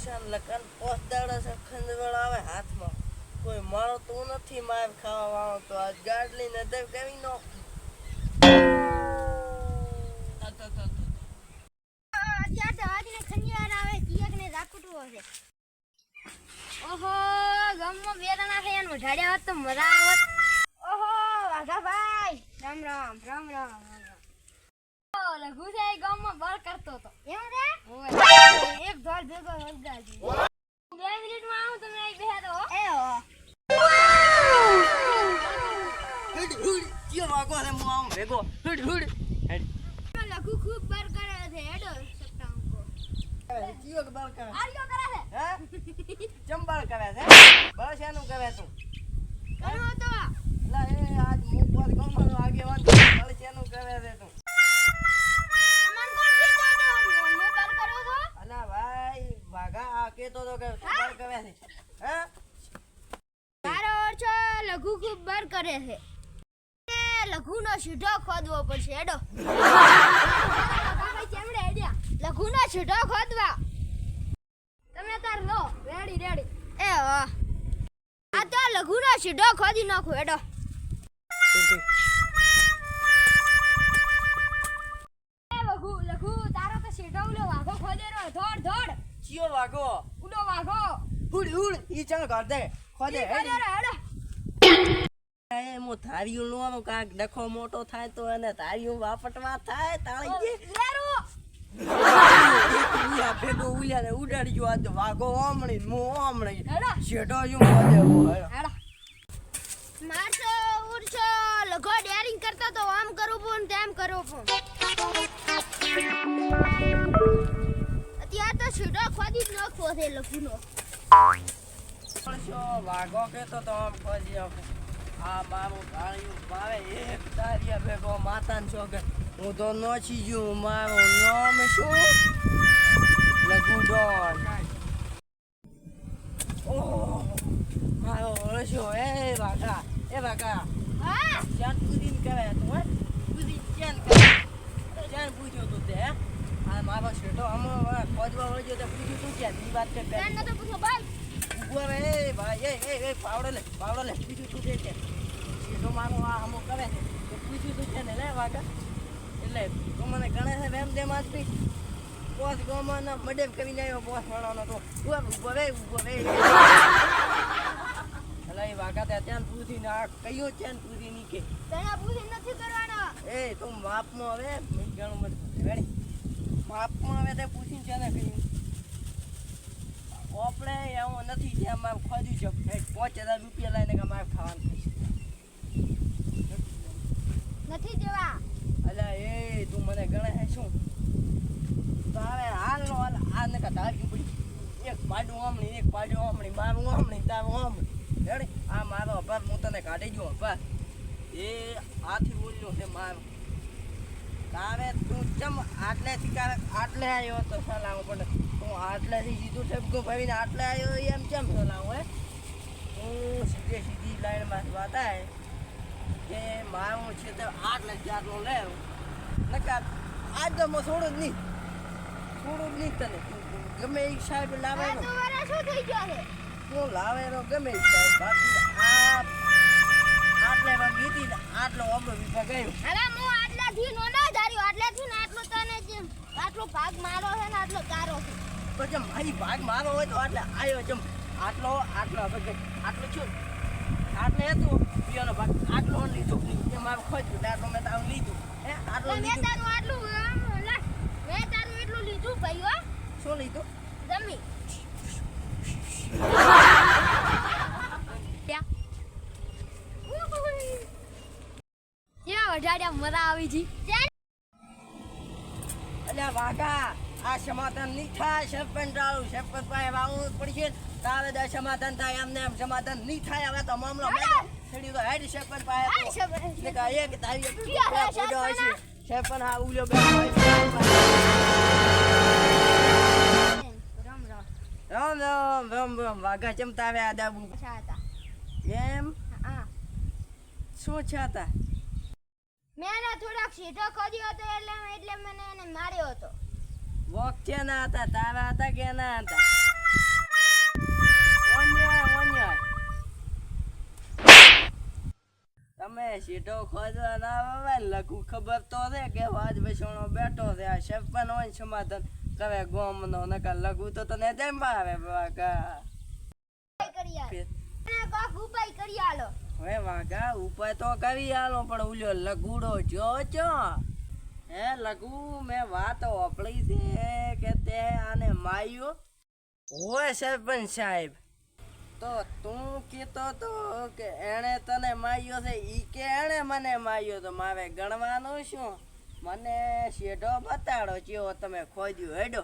છે લકન પોસ્દાડા છે ખંજવળ આવે હાથમાં કોઈ મળતું નથી માર ખાવા વાળો તો આજ ગાડલી નજર કરી નો ઓહો ગામમાં બેરણા છે એનો ઢાડ્યા હોત તો મજા આવત. ઓહો વાઘાભાઈ રામ રામ રામ રામ લઘુ છે ગામમાં બળ કરતો હતો એમ રે એક ઢોલ ભેગો વળગાજી 2 મિનિટમાં આવું તમે અહીં બેહા દો એ હો હુડ હુડ ચિયો વાગો રે મુ આમ ભેગો હુડ હુડ લઘુ ખૂબ બર કરે છે હેડો સપ્તાંકો ચિયો બળ કરે આર્યો કરે છે હે ચંબળ કરે છે બસ એનું કરે તું કરો તો લા એ આજ મુ પર ગમનો આગેવાન બસ એનું કરે છે તું તમાર કોણ છે તો હું બર કરો છો અલા ભાઈ વાઘા આ કેતો તો કે બળ કરે છે હે મારો ઓછો લઘુ ખૂબ બર કરે છે લઘુનો સીધો ખોદવો પડશે હેડો ભાઈ ચેમડે હેડ્યા લઘુનો સીધો ખોદવા તમે તાર લો રેડી રેડી એ વાહ આ તો લઘુનો સીધો ખોદી નાખો હેડો એ લઘુ તારો તો સીધો ઉલો વાઘો ખોદેરો ધોડ ધોડ ચિયો વાગો ઉડો વાઘો હુડ હુડ ઈ ચાલ કર દે ખોદે હેડો હેડો એ મો ધાર્યું નો કાક ડખો મોટો થાય તો એને ધાર્યું વાપટવા થાય તાળી કે લેરો ઉયા ભેગો ઉયાને ઉડાડી જો આ વાગો ઓમણી મો ઓમણી હેડો શેડો જો ખોદે હેડો મારસો ઉડસો લઘો ડેરિંગ કરતા તો આમ કરું પણ તેમ કરું પણ અત્યારે તો સીધો ખોદી જ નાખવો છે લઘુનો વાગો કેતો તો આમ ખોદી આપે આ મારું ધાર્યું મારે એક ધાર્યા ભેગો માતાન છોકે હું તો નોચી ગયું મારું નામ શું લઘુ ડોન ઓહ મારો રસ્યો એ વાઘા હા ચાન પૂરીને કરે તું હે પૂરી ચાન કરે ચાન પૂછ્યો તું તે આ મારો છેટો હમણાં ખોદવા વળ્યો તો પૂછ્યું તું ક્યાં ની વાત કે બેન નતો પૂછો ભાઈ ઉભો રે ભાઈ એ પાવડો લે પૂછ્યું તું તે છેટો મારો આ હમો કરે છે તો પૂછ્યું તું છે ને લે વાઘા એટલે તું મને ગણે છે એમ જેમ આજ પી બોસ ગોમાં મડેમ કરીને આવ્યો બોસ વાળાનો તો ઉભો રે અલા એ વાઘા ત્યાં પૂછીને આ કયો ચેન પૂરી ની કે તને પૂછી નથી કરવાનો એ તું માપમાં હવે ઘણું બધું રેડી માપમાં હવે તે પૂછીને છે ને કહ્યું આપણે એવું નથી જે મારે ખોદી છે 5000 રૂપિયા લઈને કે મારે ખાવાનું થશે નથી દેવા અલા એ તું મને ગણે છે શું તો હવે હાલનો હાલ આ ને કા ધાર્યું પડી એક પાડું આમણી મારું આમણી તારું આમણી રેડી આ મારો અભાર હું તને કાઢી ગયો અભાર એ આથી બોલ્યો છે મારું તારે તું ચમ આટલેથી આટલે આવ્યો તો સલાહ પડે તું આટલેથી સીધું ઠપકો ભરીને આટલે આવ્યો એમ કેમ સલાહ હોય હું સીધી લાઈનમાં વાત આવે કે મારું છે તો આટલે જાતનું લે નકા આજ તો હું છોડું જ નહીં તને ગમે એ સાહેબ લાવે આ તો વારા શું થઈ ગયો છે તું લાવે ગમે એ સાહેબ બાકી આ આટલે ગીતી ને આટલો અમરો વિભાગ ગયો હવે હું આટલાથી નો ના ધાર્યો આટલાથી ને આટલો તને જે આટલો ભાગ મારો છે ને આટલો તારો છે તો જેમ મારી ભાગ મારો હોય તો આટલે આવ્યો જેમ આટલો છું આટલે હતું બીજાનો ભાગ આટલો લીધો એ મારું ખોજ્યું આટલો મેં તારું લીધું હે આટલો મેં લીધું તારું આટલું મેં તારું એટલું લીધું ભાઈ હો શું લીધું જમી વઢાડ્યા મરા આવી જી અલ્યા વાઘા આ સમાધાન નહીં થાય સરપંચ પાસે આવવું પડશે તારે દે સમાધાન થાય એમને એમ સમાધાન નહીં થાય હવે તો મામલો છેડી તો હેડ સરપંચ પાસે એક તારી સરપંચ હા ઉલ્યો રામ વાઘા ચમતા આવ્યા દાબુ એમ શું છે હતા મેં થોડાક સીધો ખોદ્યો હતો એટલે મને એને માર્યો હતો વોક છે ના હતા તારા હતા કે ના હતા સીધો ખોદવા ના આવે ને લખું ખબર તો છે કે વાજ બેસણો બેઠો છે આ સરપંચ હોય ને સમાધાન કરે ગોમનો નકર લઘુ તો તને જેમ આવે વાગા કરી આલો એને કોક ઉપાય કરી આલો હવે વાગા ઉપાય તો કરી આલો પણ ઉલ્યો લઘુડો જો હે લઘુ મેં વાત ઓપળી છે કે તે આને માર્યો હોય સરપંચ સાહેબ તો તું કહેતો તો કે એણે તને માર્યો છે ઈ કે એણે મને માર્યો તો મારે ગણવાનું શું મને શેઢો બતાડો ચેવો તમે ખોદ્યું હેડો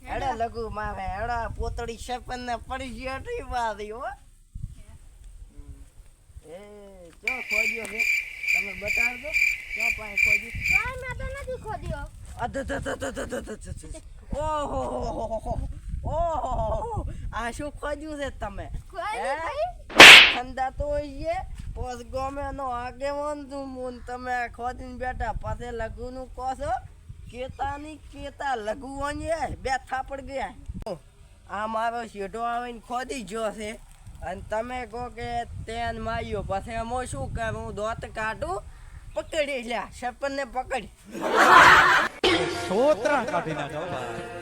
હેડો લઘુ મારે હેડો પોતળી સરપંચ ને પડી ગયો એટલી વાત હો એ ચો ખોદ્યો છે તમે બતાડજો ચો પાસે ખોદ્યું કાઈ મેં તો નથી ખોદ્યો ઓહો ઓહો આ શું ખોદ્યું છે તમે ખંડા તો હોઈએ પોસ ગમે નો આગેવાન તું મુન તમે ખોદીને બેઠા પાસે લઘુ નું કહો છો કેતા ની કેતા લઘુ વંજે બે થાપડ ગયા આ મારો શેઢો આવીને ખોદી ગયો છે અને તમે કહો કે તેન માર્યો પછી એમાં શું કરું દોત કાઢું પકડી લ્યા સરપંચ ને પકડી સોત્રા કાઢી નાખો